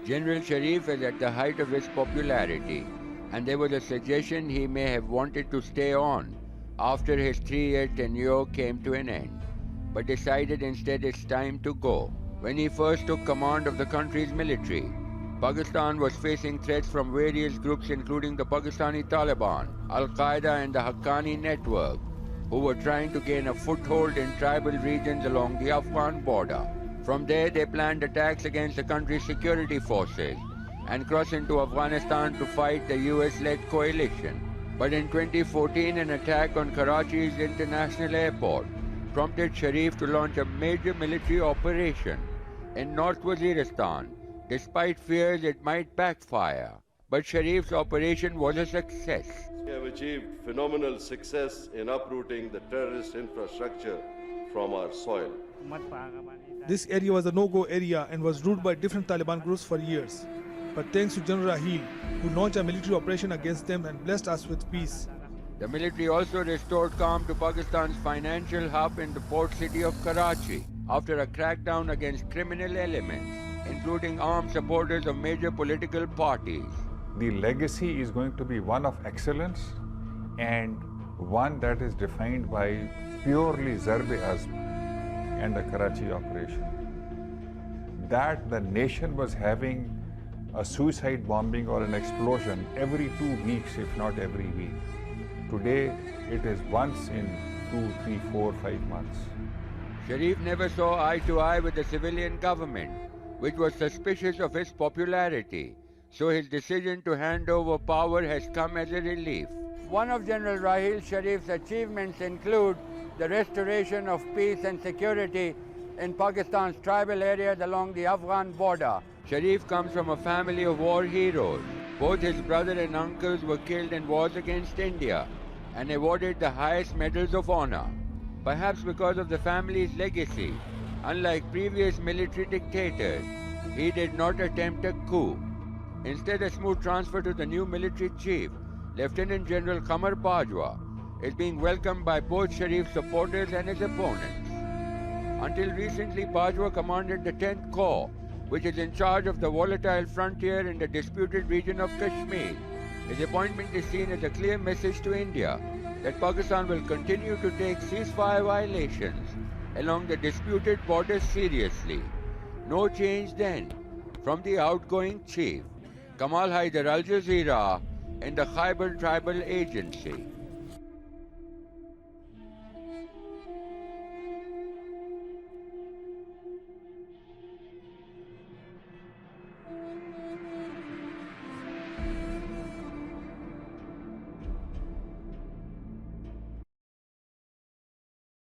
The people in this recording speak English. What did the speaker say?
General Sharif is at the height of his popularity, and there was a suggestion he may have wanted to stay on after his 3-year tenure came to an end, but decided instead it's time to go. When he first took command of the country's military, Pakistan was facing threats from various groups including the Pakistani Taliban, Al-Qaeda and the Haqqani network, who were trying to gain a foothold in tribal regions along the Afghan border. From there, they planned attacks against the country's security forces and cross into Afghanistan to fight the US-led coalition. But in 2014, an attack on Karachi's international airport prompted Sharif to launch a major military operation in North Waziristan, despite fears it might backfire. But Sharif's operation was a success. We have achieved phenomenal success in uprooting the terrorist infrastructure from our soil. This area was a no-go area and was ruled by different Taliban groups for years. But thanks to General Raheel, who launched a military operation against them and blessed us with peace. The military also restored calm to Pakistan's financial hub in the port city of Karachi after a crackdown against criminal elements, including armed supporters of major political parties. The legacy is going to be one of excellence and one that is defined by purely Zarb-e-Azm and the Karachi operation. That the nation was having a suicide bombing or an explosion every 2 weeks, if not every week. Today, it is once in 2, 3, 4, 5 months. Sharif never saw eye to eye with the civilian government, which was suspicious of his popularity, so his decision to hand over power has come as a relief. One of General Raheel Sharif's achievements include the restoration of peace and security in Pakistan's tribal areas along the Afghan border. Sharif comes from a family of war heroes. Both his brother and uncles were killed in wars against India and awarded the highest medals of honor. Perhaps because of the family's legacy, unlike previous military dictators, he did not attempt a coup. Instead, a smooth transfer to the new military chief, Lieutenant General Qamar Bajwa, is being welcomed by both Sharif's supporters and his opponents. Until recently, Bajwa commanded the 10th Corps, which is in charge of the volatile frontier in the disputed region of Kashmir. His appointment is seen as a clear message to India that Pakistan will continue to take ceasefire violations along the disputed borders seriously. No change then from the outgoing chief. Kamal Haider, Al Jazeera, in the Khyber Tribal Agency.